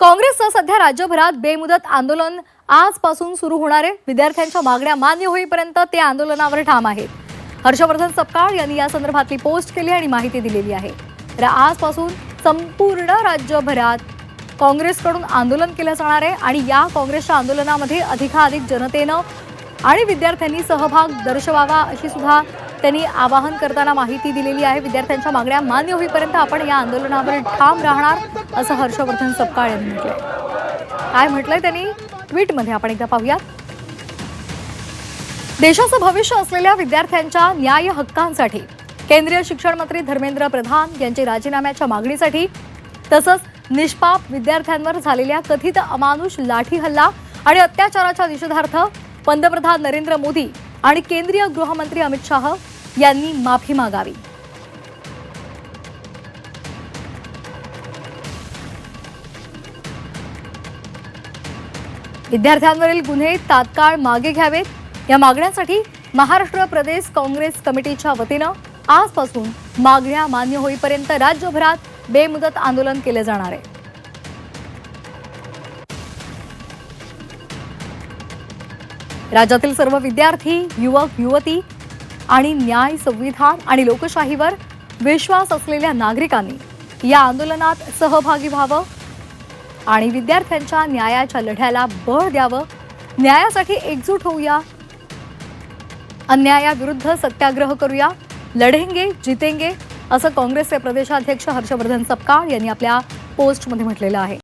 काँग्रेसचं सध्या राज्यभरात बेमुदत आंदोलन आजपासून सुरू होणार आहे। विद्यार्थ्यांच्या मागण्या मान्य होईपर्यंत ते आंदोलनावर ठाम आहेत। हर्षवर्धन सपकाळ यांनी या संदर्भातली पोस्ट केली आणि माहिती दिलेली आहे। तर आजपासून संपूर्ण राज्यभरात काँग्रेसकडून आंदोलन केलं जाणार आहे आणि या काँग्रेसच्या आंदोलनामध्ये अधिकाधिक जनतेनं आणि विद्यार्थ्यांनी सहभाग दर्शवावा अशी सुद्धा त्यांनी आवाहन करताना माहिती दिलेली आहे। विद्यार्थ्यांच्या मागण्या मान्य होईपर्यंत आपण या आंदोलनावर ठाम राहणार असं हर्षवर्धन सपकाळ यांनी म्हटलंय। काय म्हटलंय त्यांनी ट्विटमध्ये आपण एकदा पाहूयात। देशाचं भविष्य असलेल्या विद्यार्थ्यांच्या न्याय हक्कांसाठी केंद्रीय शिक्षण मंत्री धर्मेंद्र प्रधान यांच्या राजीनाम्याच्या मागणीसाठी तसंच निष्पाप विद्यार्थ्यांवर झालेल्या कथित अमानुष लाठी हल्ला आणि अत्याचाराच्या निषेधार्थ पंतप्रधान नरेंद्र मोदी आणि केंद्रीय गृहमंत्री अमित शाह यांनी माफी मागावी। विद्यार्थ्यांवरील गुन्हे तात्काळ मागे घ्यावेत या मागण्यांसाठी महाराष्ट्र प्रदेश काँग्रेस कमिटीच्या वतीनं आजपासून मागण्या मान्य होईपर्यंत राज्यभरात बेमुदत आंदोलन केले जाणार आहे। राज्यातील सर्व विद्यार्थी, युवक, युवती आणि न्याय, संविधान आणि लोकशाहीवर विश्वास असलेल्या नागरिकांनी या आंदोलनात सहभागी व्हावं आणि विद्यार्थ्यांच्या न्यायाच्या लढ्याला बळ द्यावं। न्यायासाठी एकजूट होऊया, अन्यायाविरुद्ध सत्याग्रह करूया, लढेंगे जितेंगे असं काँग्रेसचे प्रदेशाध्यक्ष हर्षवर्धन सपकाळ यांनी आपल्या पोस्टमध्ये म्हटलेलं आहे।